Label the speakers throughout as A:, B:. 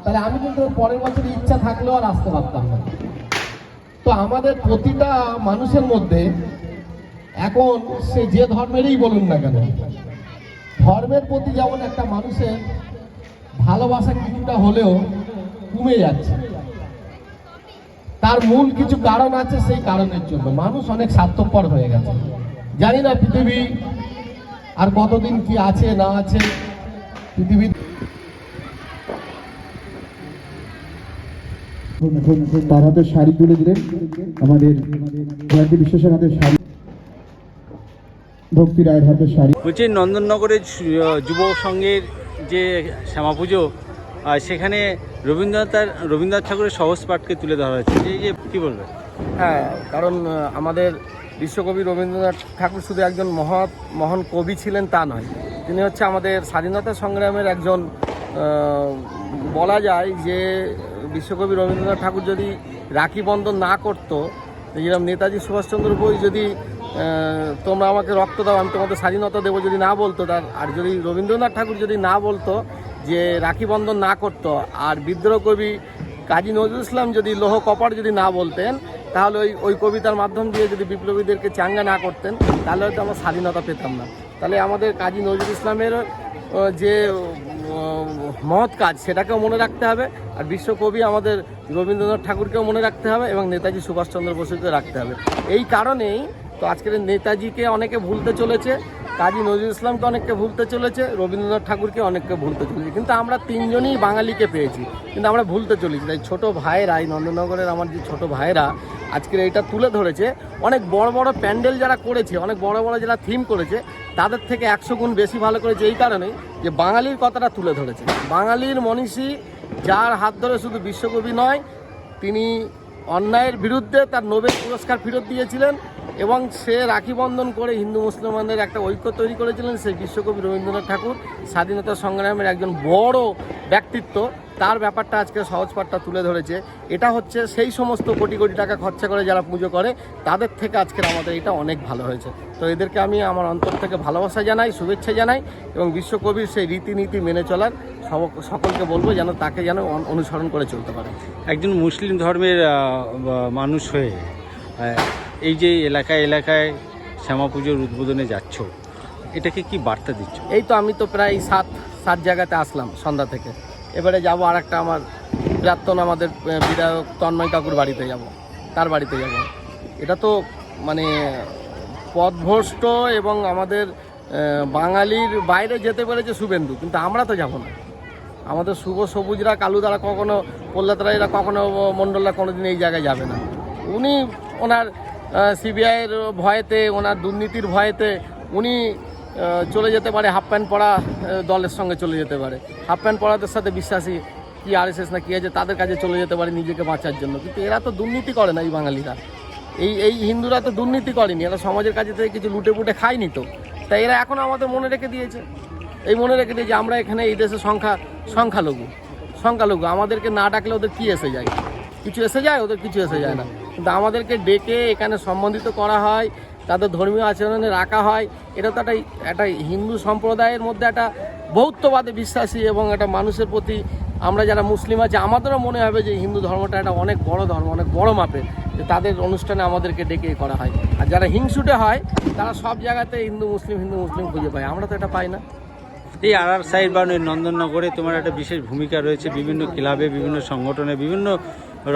A: তাহলে আমি কিন্তু পরের বছর ইচ্ছা থাকলেও আর আসতে পারতাম না। তো আমাদের প্রতিটা মানুষের মধ্যে এখন সে যে ধর্মেরই বলুন না কেন, ধর্মের প্রতি যেমন একটা মানুষের ভালোবাসা কিছুটা হলেও কমে যাচ্ছে। তার মূল কিছু কারণ আছে, সেই কারণের জন্য মানুষ অনেক স্বার্থপর হয়ে গেছে। জানি না পৃথিবী আর কতদিন কি আছে না আছে। পৃথিবী
B: তার হাতে শাড়ি তুলে দিলেন আমাদের জয়ন্তী বিশ্বাসের হাতে শাড়ি, ভক্তি রায়ের হাতে শাড়ি।
C: বলছি নন্দননগরের যুব সংঘের যে শ্যামা পুজো, সেখানে রবীন্দ্রনাথ ঠাকুরের সহজ পাঠকে তুলে ধরা হচ্ছে, এই যে কী বলবেন?
A: হ্যাঁ, কারণ আমাদের বিশ্বকবি রবীন্দ্রনাথ ঠাকুর শুধু একজন মহান কবি ছিলেন তা নয়, তিনি হচ্ছে আমাদের স্বাধীনতা সংগ্রামের একজন, বলা যায় যে বিশ্বকবি রবীন্দ্রনাথ ঠাকুর যদি রাখি বন্ধন না করতো, যেরকম নেতাজি সুভাষচন্দ্র বোস যদি তোমরা আমাকে রক্ত দাও আমি তোমাদের স্বাধীনতা দেবো যদি না বলতো, আর যদি রবীন্দ্রনাথ ঠাকুর যদি না বলতো যে রাখি বন্ধন না করতো, আর বিদ্রোহ কবি কাজী নজরুল ইসলাম যদি লৌহ কপাট যদি না বলতেন, তাহলে ওই কবিতার মাধ্যম দিয়ে যদি বিপ্লবীদেরকে চাঙ্গা না করতেন, তাহলে হয়তো আমরা স্বাধীনতা পেতাম না। তাহলে আমাদের কাজী নজরুল ইসলামের যে মহৎ কাজ সেটাকেও মনে রাখতে হবে, আর বিশ্বকবি আমাদের রবীন্দ্রনাথ ঠাকুরকেও মনে রাখতে হবে, এবং নেতাজি সুভাষচন্দ্র বসুকে রাখতে হবে। এই কারণেই তো আজকের নেতাজিকে অনেকে ভুলতে চলেছে, কাজী নজরুল ইসলামকে অনেককে ভুলতে চলেছে, রবীন্দ্রনাথ ঠাকুরকে অনেককে ভুলতে চলেছে, কিন্তু আমরা তিনজনই বাঙালিকে পেয়েছি, কিন্তু আমরা ভুলতে চলেছি। তাই ছোটো ভাইয়েরা, এই নন্দননগরের আমার যে ছোটো ভাইয়েরা আজকের এইটা তুলে ধরেছে, অনেক বড় বড় প্যান্ডেল যারা করেছে, অনেক বড় বড় যারা থিম করেছে, তাদের থেকে 100 গুণ বেশি ভালো করেছে এই কারণেই যে বাঙালির কথাটা তুলে ধরেছে। বাঙালির মনীষী, যার হাত ধরে শুধু বিশ্বকবি নয়, তিনি অন্যায়ের বিরুদ্ধে তার নোবেল পুরস্কার ফেরত দিয়েছিলেন, এবং সে রাখি বন্ধন করে হিন্দু মুসলমানদের একটা ঐক্য তৈরি করেছিলেন। সেই বিশ্বকবি রবীন্দ্রনাথ ঠাকুর স্বাধীনতা সংগ্রামের একজন বড় ব্যক্তিত্ব, তার ব্যাপারটা আজকে সহজ পাঠটা তুলে ধরেছে। এটা হচ্ছে সেই সমস্ত কোটি কোটি টাকা খরচা করে যারা পুজো করে, তাদের থেকে আজকের আমাদের এটা অনেক ভালো হয়েছে। তো এদেরকে আমি আমার অন্তর থেকে ভালোবাসা জানাই, শুভেচ্ছা জানাই, এবং বিশ্বকবির সেই রীতিনীতি মেনে চলার সকলকে বলবো যেন তাকে যেন অনুসরণ করে চলতে পারে।
C: একজন মুসলিম ধর্মের মানুষ হয়ে এই যে এলাকায় শ্যামা পুজোর উদ্বোধনে যাচ্ছ, এটাকে কি বার্তা দিচ্ছ?
A: এই তো আমি তো প্রায় সাত জায়গাতে আসলাম সন্ধ্যা থেকে, এবারে যাব আর একটা আমার প্রাক্তন আমাদের বিধায়ক তন্ময় কাকুর বাড়িতে যাব, তার বাড়িতে যাব। এটা তো মানে পথভ্রষ্ট এবং আমাদের বাঙালির বাইরে যেতে পেরেছে শুভেন্দু, কিন্তু আমরা তো যাব না। আমাদের শুভ সবুজরা, কালুদারা কখনো, পল্লাতরাইরা কখনো, মণ্ডলরা কোনোদিন এই জায়গায় যাবে না। উনি ওনার সিবিআইয়ের ভয়েতে, ওনার দুর্নীতির ভয়েতে উনি চলে যেতে পারে হাফ প্যান্ট পরা দলের সঙ্গে চলে যেতে পারে, হাফ প্যান্ট পরাদের সাথে বিশ্বাসী কি আরএসএস না কি আছে তাদের কাছে চলে যেতে পারে নিজেকে বাঁচার জন্য, কিন্তু এরা তো দুর্নীতি করে না। এই বাঙালিরা, এই হিন্দুরা তো দুর্নীতি করেনি, এরা সমাজের কাছে থেকে কিছু লুটে পুটে খায়নি। তো তাই এরা এখন আমাদের মনে রেখে দিয়েছে, মনে রেখে দিয়েছে আমরা এখানে এই দেশে সংখ্যালঘু, আমাদেরকে না ডাকলে ওদের কি এসে যায়? কিছু এসে যায়, ওদের কিছু এসে যায় না। কিন্তু আমাদেরকে ডেকে এখানে সম্বোধিত করা হয়, তাদের ধর্মীয় আচরণে রাখা হয়। এটা তো একটা হিন্দু সম্প্রদায়ের মধ্যে একটা বহুত্ববাদে বিশ্বাসী, এবং একটা মানুষের প্রতি আমরা যারা মুসলিম আছি আমাদেরও মনে হবে যে হিন্দু ধর্মটা একটা অনেক বড় ধর্ম, অনেক বড় মাপের, যে তাদের অনুষ্ঠানে আমাদেরকে ডেকে করা হয়। আর যারা হিংসুটে হয় তারা সব জায়গাতে হিন্দু মুসলিম খুঁজে পায়, আমরা তো এটা পাই না।
C: এই আর সাইড বা নন্দননগরে তোমার একটা বিশেষ ভূমিকা রয়েছে, বিভিন্ন ক্লাবে, বিভিন্ন সংগঠনে, বিভিন্ন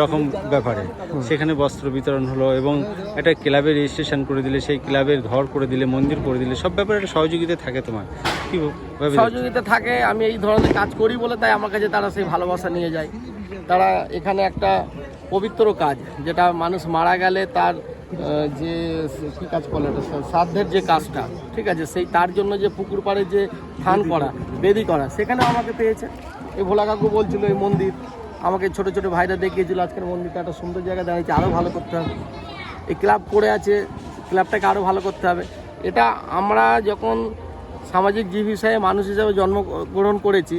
C: রকম ব্যাপারে। সেখানে বস্ত্র বিতরণ হলো, এবং একটা ক্লাবের রেজিস্ট্রেশন করে দিলে, সেই ক্লাবের ঘর করে দিলে, মন্দির করে দিলে, সব ব্যাপারে একটা সহযোগিতা থাকে। তোমার কি
A: সহযোগিতা থাকে? আমি এই ধরনের কাজ করি বলে তাই আমার কাছে তারা সেই ভালোবাসা নিয়ে যায়। তারা এখানে একটা পবিত্র কাজ, যেটা মানুষ মারা গেলে তার যে কী কাজ বলে, শ্রাদ্ধের যে কাজটা, ঠিক আছে, সেই তার জন্য যে পুকুর পাড়ে যে থান করা, বেদি করা, সেখানে আমাকে পেয়েছে। এই ভোলা কাকু বলছিল এই মন্দির আমাকে ছোটো ছোটো ভাইরা দেখিয়েছিল, আজকের মন্দিরটা একটা সুন্দর জায়গায় দাঁড়িয়েছে, আরও ভালো করতে হবে। এই ক্লাব করে আছে, ক্লাবটাকে আরও ভালো করতে হবে। এটা আমরা যখন সামাজিক জীব হিসাবে, মানুষ হিসাবে জন্মগ্রহণ করেছি,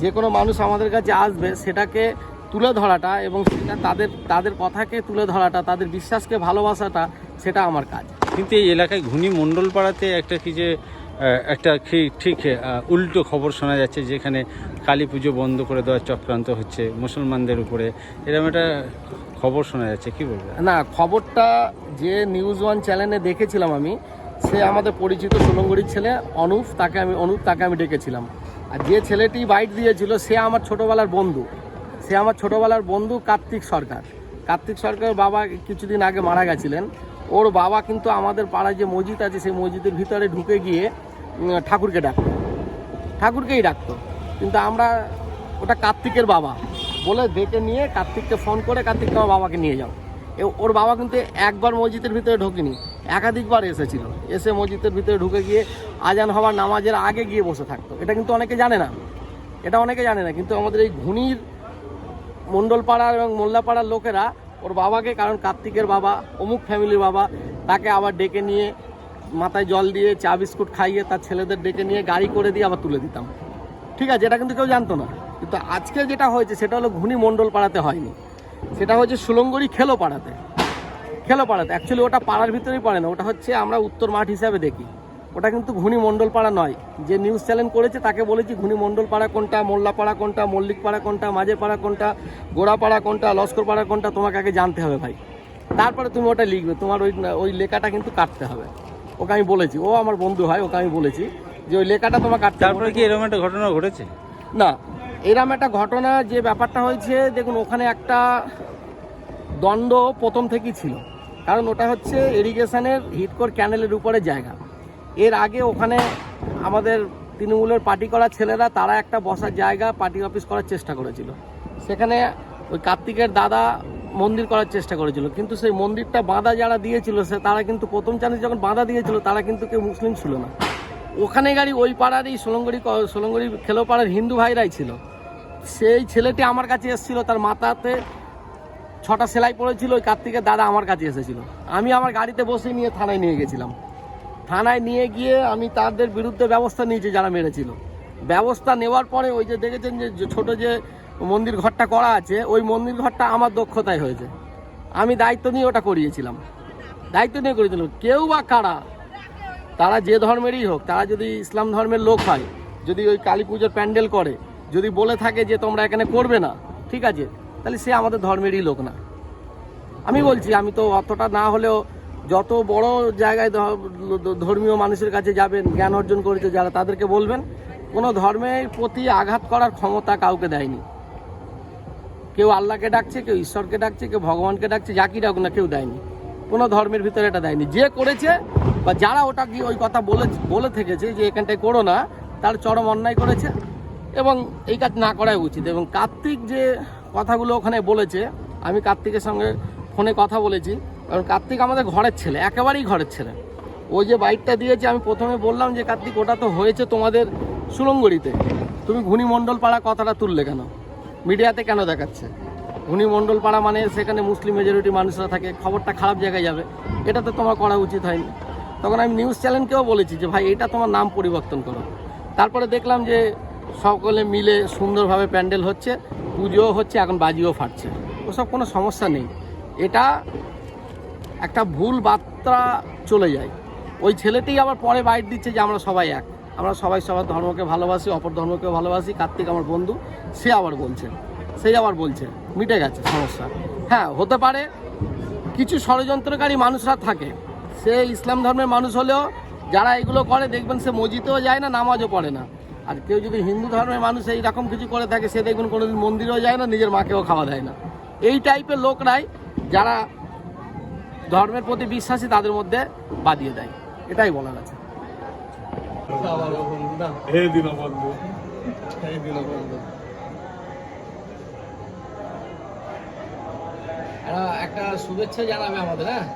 A: যে কোনো মানুষ আমাদের কাছে আসবে সেটাকে তুলে ধরাটা, এবং সেটা তাদের কথাকে তুলে ধরাটা, তাদের বিশ্বাসকে ভালোবাসাটা, সেটা আমার কাজ।
C: কিন্তু এই এলাকায় ঘুনি মণ্ডল পাড়াতে একটা কি যে একটা ঠিক উল্টো খবর শোনা যাচ্ছে, যেখানে কালী পুজো বন্ধ করে দেওয়ার চক্রান্ত হচ্ছে মুসলমানদের উপরে, এরকম একটা খবর শোনা যাচ্ছে, কি বলবো?
A: না, খবরটা যে নিউজ ওয়ান চ্যানেলে দেখেছিলাম আমি, সে আমাদের পরিচিত সুলঙ্গড়ির ছেলে অনুপ, তাকে আমি ডেকেছিলাম। আর যে ছেলেটি বাইট দিয়েছিল সে আমার ছোটোবেলার বন্ধু কার্তিক সরকারের বাবা কিছুদিন আগে মারা গেছিলেন। ওর বাবা কিন্তু আমাদের পাড়ায় যে মসজিদ আছে সেই মসজিদের ভিতরে ঢুকে গিয়ে ঠাকুরকেই ডাকতো। কিন্তু আমরা ওটা কার্তিকের বাবা বলে ডেকে নিয়ে কার্তিককে ফোন করে, কার্তিক তোমার বাবাকে নিয়ে যাও। ওর বাবা কিন্তু একবার মসজিদের ভিতরে ঢোকেনি, একাধিকবার এসেছিল। এসে মসজিদের ভিতরে ঢুকে গিয়ে আজান হওয়ার নামাজের আগে গিয়ে বসে থাকতো। এটা কিন্তু অনেকে জানে না, কিন্তু আমাদের এই ঘুনির মণ্ডলপাড়ার এবং মোল্লাপাড়ার লোকেরা ওর বাবাকে, কারণ কার্তিকের বাবা অমুক ফ্যামিলির বাবা, তাকে আবার ডেকে নিয়ে মাথায় জল দিয়ে চা বিস্কুট খাইয়ে তার ছেলেদের ডেকে নিয়ে গাড়ি করে দিয়ে আবার তুলে দিতাম। ঠিক আছে, এটা কিন্তু কেউ জানতো না। কিন্তু আজকে যেটা হয়েছে সেটা হলো ঘুনি মণ্ডলপাড়াতে হয়নি, সেটা হচ্ছে সুলঙ্গড়ি খেলোপাড়াতে। অ্যাকচুয়ালি ওটা পাড়ার ভিতরেই পড়ে না, ওটা হচ্ছে আমরা উত্তর মাঠ হিসাবে দেখি। ওটা কিন্তু ঘুনি মণ্ডলপাড়া নয়। যে নিউজ চ্যানেল করেছে তাকে বলেছি ঘুনি মণ্ডলপাড়া কোনটা, মোল্লাপাড়া কোনটা, মল্লিকপাড়া কোনটা, মাঝের পাড়া কোনটা, গোড়াপাড়া কোনটা, লস্করপাড়া কোনটা, তোমাকে আগে জানতে হবে ভাই, তারপরে তুমি ওটা লিখবে। তোমার ওই লেখাটা কিন্তু কাটতে হবে। ওকে আমি বলেছি, ও আমার বন্ধু হয়, ওকে আমি বলেছি যে ওই লেখাটা তোমার কাটতে হবে।
C: তারপরে কি এরকম একটা ঘটনা ঘটেছে?
A: না, এরম একটা ঘটনা যে ব্যাপারটা হয়েছে, দেখুন ওখানে একটা দ্বন্দ্ব প্রথম থেকেই ছিল। কারণ ওটা হচ্ছে ইরিগেশনের হিটকোর ক্যানেলের উপরে জায়গা। এর আগে ওখানে আমাদের তৃণমূলের পার্টি করা ছেলেরা তারা একটা বসার জায়গা পার্টি অফিস করার চেষ্টা করেছিল। সেখানে ওই কার্তিকের দাদা মন্দির করার চেষ্টা করেছিল, কিন্তু সেই মন্দিরটা বাঁধা যারা দিয়েছিল তারা কিন্তু প্রথম চান্স যখন বাঁধা দিয়েছিল তারা কিন্তু কেউ মুসলিম ছিল না। ওখানে গাড়ি ওই পাড়ারই সোলঙ্গড়ি খেলোপাড়ার হিন্দু ভাইরাই ছিল। সেই ছেলেটি আমার কাছে এসেছিল, তার মাথাতে 6টা সেলাই পড়েছিল। ওই কার্তিকের দাদা আমার কাছে এসেছিল, আমি আমার গাড়িতে বসে নিয়ে থানায় নিয়ে গেছিলাম। থানায় নিয়ে গিয়ে আমি তাদের বিরুদ্ধে ব্যবস্থা নিয়েছি যারা মেরেছিল। ব্যবস্থা নেওয়ার পরে ওই যে দেখেছেন যে ছোট যে মন্দির ঘরটা করা আছে, ওই মন্দির ঘরটা আমার দক্ষতায় হয়েছে। আমি দায়িত্ব নিয়ে ওটা করিয়েছিলাম, কেউ বা কারা, তারা যে ধর্মেরই হোক, তারা যদি ইসলাম ধর্মের লোক হয়, যদি ওই কালী পুজোর প্যান্ডেল করে, যদি বলে থাকে যে তোমরা এখানে করবে না, ঠিক আছে, তাহলে সে আমাদের ধর্মেরই লোক না। আমি বলছি, আমি তো অতটা না হলেও যত বড় জায়গায় ধর্মীয় মানুষের কাছে যাবেন, জ্ঞান অর্জন করেছে যারা, তাদেরকে বলবেন কোনো ধর্মের প্রতি আঘাত করার ক্ষমতা কাউকে দেয়নি। কেউ আল্লাহকে ডাকছে, কেউ ঈশ্বরকে ডাকছে, কেউ ভগবানকে ডাকছে, যাকে ডাক না, কেউ দেয়নি। কোনো ধর্মের ভিতরে এটা দেয়নি। যে করেছে বা যারা ওটা গিয়ে ওই কথা বলে থেকেছে যে এখানটায় করো না, তার চরম অন্যায় করেছে এবং এই কাজ না করাই উচিত। এবং কার্তিক যে কথাগুলো ওখানে বলেছে, আমি কার্তিকের সঙ্গে ফোনে কথা বলেছি, কারণ কার্তিক আমাদের ঘরের ছেলে, একেবারেই ঘরের ছেলে। ওই যে বাইকটা দিয়েছে, আমি প্রথমে বললাম যে কার্তিক ওটা তো হয়েছে তোমাদের সুলঙ্গড়িতে, তুমি ঘুনি মণ্ডলপাড়া কথাটা তুললে কেন, মিডিয়াতে কেন দেখাচ্ছে? ঘুনি মণ্ডলপাড়া মানে সেখানে মুসলিম মেজরিটি মানুষরা থাকে, খবরটা খারাপ জায়গায় যাবে, এটা তো তোমার করা উচিত হয়নি। তখন আমি নিউজ চ্যানেলকেও বলেছি যে ভাই এটা তোমার নাম পরিবর্তন করো। তারপরে দেখলাম যে সকলে মিলে সুন্দরভাবে প্যান্ডেল হচ্ছে, পুজোও হচ্ছে, এখন বাজিও ফাটছে, ওসব কোনো সমস্যা নেই। এটা একটা ভুল বার্তা চলে যায়। ওই ছেলেটি আবার পরে বাইট দিচ্ছে যে আমরা সবাই এক, আমরা সবাই সবার ধর্মকে ভালোবাসি, অপর ধর্মকেও ভালোবাসি। কার্তিক আমার বন্ধু, সেই আবার বলছে মিটে গেছে সমস্যা। হ্যাঁ, হতে পারে কিছু ষড়যন্ত্রকারী মানুষরা থাকে, সে ইসলাম ধর্মের মানুষ হলেও যারা এগুলো করে দেখবেন সে মসজিদেও যায় না, নামাজও পড়ে না। আর কেউ যদি হিন্দু ধর্মের মানুষ এইরকম কিছু করে থাকে, সে দেখবেন কোনোদিন মন্দিরেও যায় না, নিজের মাকেও খাওয়া দেয় না। এই টাইপের লোকরাই যারা ধর্মের প্রতি বিশ্বাসী তাদের মধ্যে বাদিয়ে দেয়, এটাই বলার আছে। একটা শুভেচ্ছা জানাবে আমাদের, হ্যাঁ।